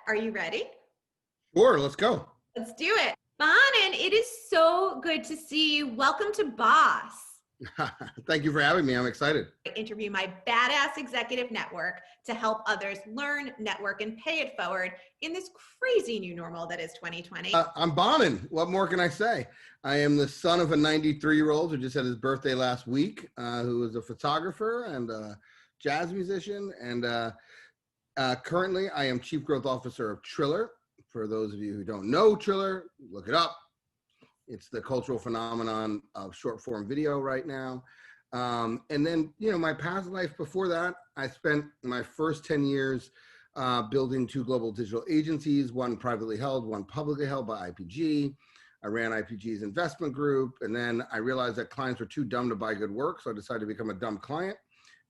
Are you ready? Sure, let's go. Let's do it. Bonin, it is so good to see you. Welcome to Boss. Thank you for having me. I'm excited. I interview my badass executive network to help others learn, network, and pay it forward in this crazy new normal that is 2020. I'm Bonin. What more can I say? I am the son of a 93-year-old who just had his birthday last week, who is a photographer and a jazz musician. And currently, I am Chief Growth Officer of Triller. For those of you who don't know Triller, look it up. It's the cultural phenomenon of short form video right now. And then, my past life before that, I spent my first 10 years building two global digital agencies, one privately held, one publicly held by IPG. I ran IPG's investment group. And then I realized that clients were too dumb to buy good work. So I decided to become a dumb client.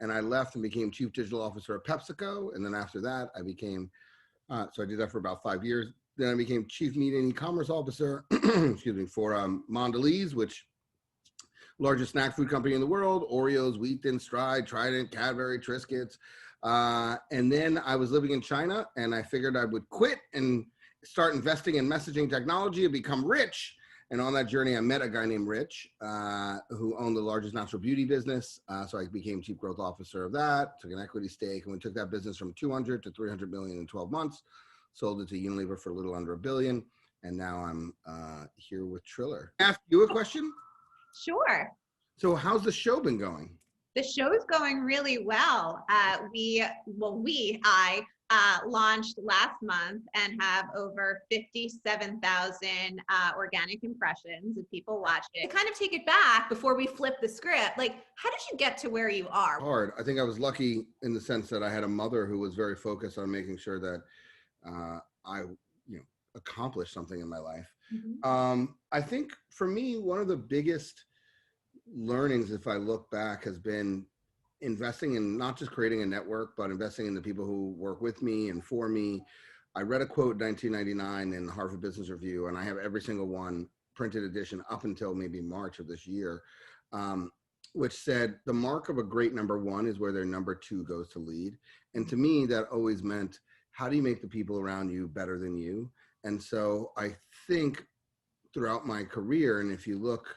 And I left and became Chief Digital Officer at PepsiCo. And then after that, I became, so I did that for about 5 years. Then I became Chief Media and E-commerce Officer, excuse me, for Mondelez, which largest snack food company in the world, Oreos, Wheat Thins, Stride, Trident, Cadbury, Triscuits. And then I was living in China and I figured I would quit and start investing in messaging technology and become rich. And on that journey, I met a guy named Rich, who owned the largest natural beauty business. So I became Chief Growth Officer of that, took an equity stake, and we took that business from 200 to 300 million in 12 months. Sold it to Unilever for a little under $1 billion. And now I'm here with Triller. Ask you a question? Sure. So how's the show been going? The show is going really well. I launched last month and have over 57,000 organic impressions of people watched it. To kind of take it back before we flip the script, like, how did you get to where you are? Hard. I think I was lucky in the sense that I had a mother who was very focused on making sure that I accomplished something in my life. Mm-hmm. I think for me, one of the biggest learnings, if I look back, has been investing in not just creating a network, but investing in the people who work with me and for me. I read a quote in 1999 in the Harvard Business Review, and I have every single one printed edition up until maybe March of this year, which said the mark of a great number one is where their number two goes to lead. And to me, that always meant, how do you make the people around you better than you? And so I think throughout my career, and if you look,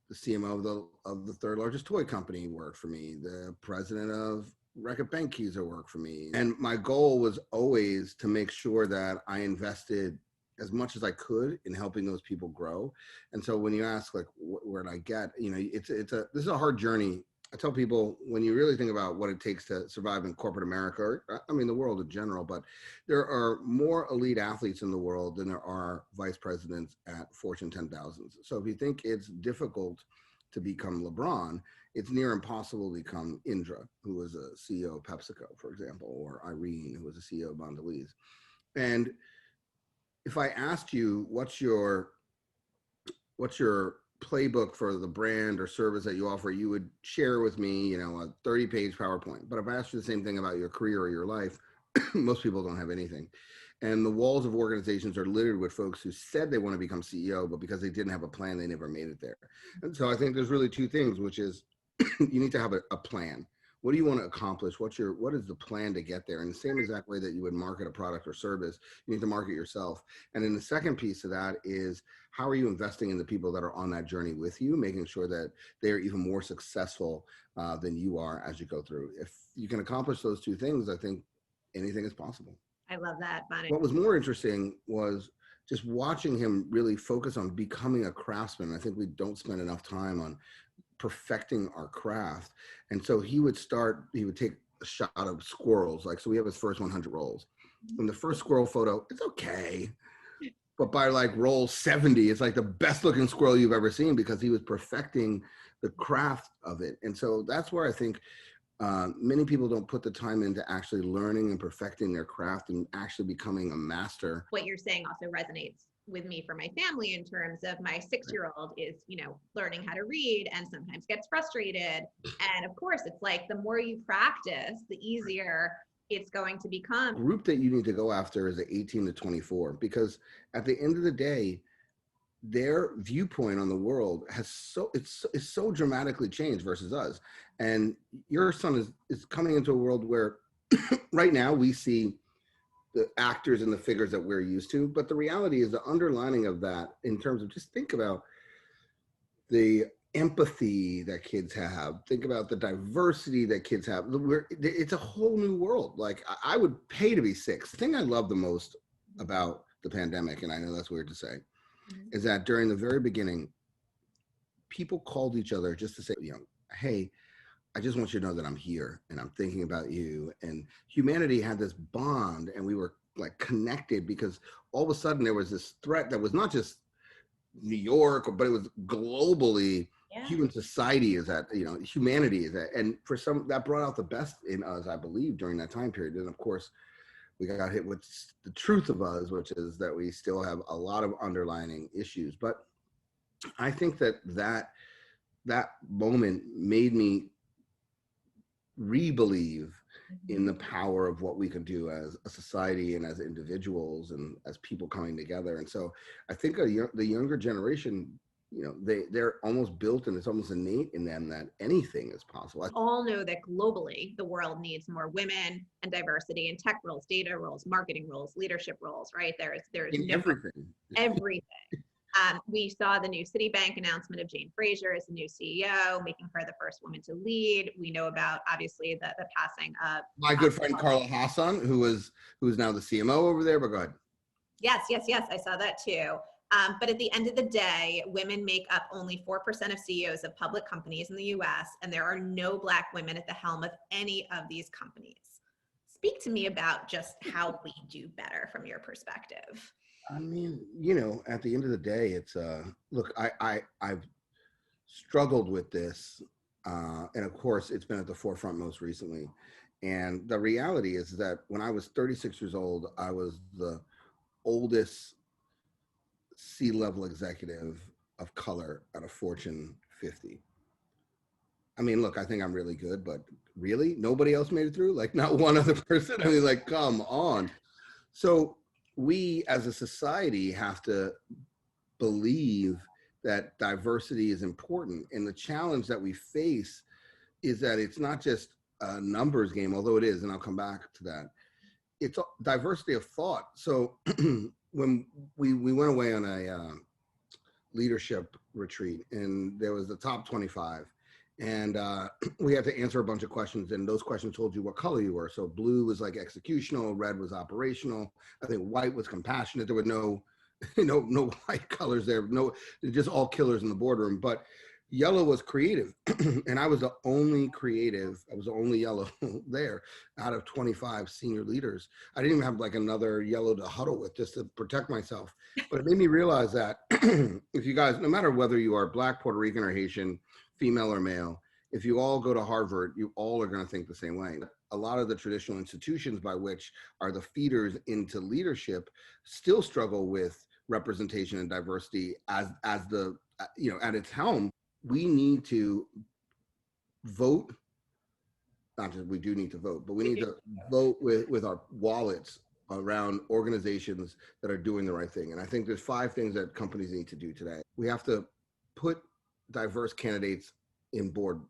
the CMO of the third largest toy company worked for me. The president of Reckitt Benckiser worked for me. And my goal was always to make sure that I invested as much as I could in helping those people grow. And so when you ask, like, where did I get, this is a hard journey. I tell people, when you really think about what it takes to survive in corporate America, or the world in general, but there are more elite athletes in the world than there are vice presidents at Fortune 10,000s. So if you think it's difficult to become LeBron, it's near impossible to become Indra, who was a CEO of PepsiCo, for example, or Irene, who was a CEO of Mondelez. And if I asked you, what's your playbook for the brand or service that you offer, you would share with me, a 30-page PowerPoint. But if I asked you the same thing about your career or your life, most people don't have anything. And the walls of organizations are littered with folks who said they want to become CEO, but because they didn't have a plan, they never made it there. And so I think there's really two things, which is you need to have a plan. What do you want to accomplish? What is the plan to get there? In the same exact way that you would market a product or service, you need to market yourself. And then the second piece of that is, how are you investing in the people that are on that journey with you, making sure that they're even more successful than you are as you go through. If you can accomplish those two things, I think anything is possible. I love that, Bonin. What was more interesting was just watching him really focus on becoming a craftsman. I think we don't spend enough time on perfecting our craft. And so he would take a shot of squirrels. So we have his first 100 rolls. And the first squirrel photo, it's okay. But by roll 70, it's like the best looking squirrel you've ever seen, because he was perfecting the craft of it. And so that's where I think many people don't put the time into actually learning and perfecting their craft and actually becoming a master. What you're saying also resonates with me for my family in terms of my 6-year-old is, learning how to read and sometimes gets frustrated. And of course, it's like the more you practice, the easier it's going to become. The group that you need to go after is the 18 to 24, because at the end of the day, their viewpoint on the world has so dramatically changed versus us. And your son is coming into a world where right now we see the actors and the figures that we're used to. But the reality is the underlining of that in terms of just think about the empathy that kids have, think about the diversity that kids have. It's a whole new world. Like I would pay to be sick. The thing I love the most about the pandemic, and I know that's weird to say, is that during the very beginning, people called each other just to say, hey, I just want you to know that I'm here and I'm thinking about you. And humanity had this bond, and we were like connected because all of a sudden there was this threat that was not just New York, but it was globally. Human society is at, humanity is at, and for some that brought out the best in us, I believe, during that time period. And of course, we got hit with the truth of us, which is that we still have a lot of underlying issues. But I think that moment made me re-believe in the power of what we could do as a society and as individuals and as people coming together. And so I think the younger generation, they're almost built, and it's almost innate in them that anything is possible. We all know that globally, the world needs more women and diversity in tech roles, data roles, marketing roles, leadership roles, right? There's everything. We saw the new Citibank announcement of Jane Fraser as the new CEO, making her the first woman to lead. We know about, obviously, the passing of my good friend Carla Hassan, who is now the CMO over there. But go ahead. Yes, I saw that too. But at the end of the day, women make up only 4% of CEOs of public companies in the US, and there are no Black women at the helm of any of these companies. Speak to me about just how we do better from your perspective. I mean, at the end of the day, it's look, I've struggled with this, and of course, it's been at the forefront most recently. And the reality is that when I was 36 years old, I was the oldest C-level executive of color at a Fortune 50. I mean, look, I think I'm really good, but really, nobody else made it through? Like, not one other person? I mean, like, come on. So we as a society have to believe that diversity is important. And the challenge that we face is that it's not just a numbers game, although it is, and I'll come back to that. It's a diversity of thought. So when we went away on a leadership retreat, and there was the top 25, and we had to answer a bunch of questions, and those questions told you what color you were. So blue was like executional, red was operational, I think white was compassionate. There were no white colors there, just all killers in the boardroom. But yellow was creative, and I was the only creative. I was the only yellow there out of 25 senior leaders. I didn't even have like another yellow to huddle with just to protect myself. But it made me realize that if you guys, no matter whether you are Black, Puerto Rican, or Haitian, female or male, if you all go to Harvard, you all are going to think the same way. A lot of the traditional institutions by which are the feeders into leadership still struggle with representation and diversity as the, at its helm. We need to vote. Not just we do need to vote, but we need to vote with our wallets around organizations that are doing the right thing. And I think there's 5 things that companies need to do today. We have to put diverse candidates in board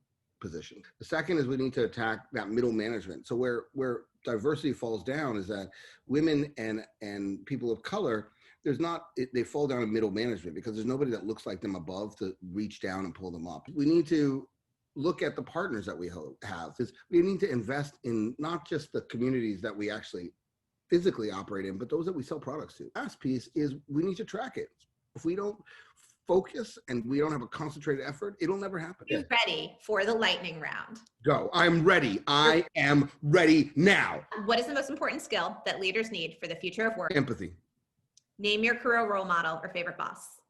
positions. The second is we need to attack that middle management. So where diversity falls down is that women and people of color, they fall down in middle management because there's nobody that looks like them above to reach down and pull them up. We need to look at the partners that we have. We need to invest in not just the communities that we actually physically operate in, but those that we sell products to. Last piece is we need to track it. If we don't focus and we don't have a concentrated effort, it'll never happen. You ready for the lightning round? Go. I'm ready. I am ready now. What is the most important skill that leaders need for the future of work? Empathy. Name your career role model or favorite boss.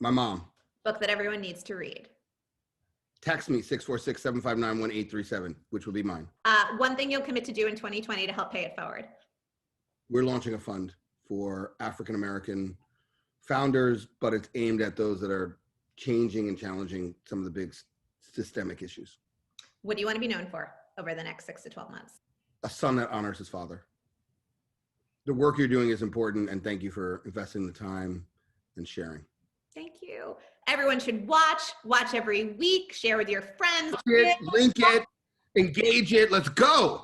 My mom. Book that everyone needs to read. Text me 646-759-1837, which will be mine. One thing you'll commit to do in 2020 to help pay it forward. We're launching a fund for African-American founders, but it's aimed at those that are changing and challenging some of the big systemic issues. What do you want to be known for over the next 6 to 12 months? A son that honors his father. The work you're doing is important, and thank you for investing the time and sharing. Thank you. Everyone should watch every week, share with your friends. Link it, engage it. Let's go.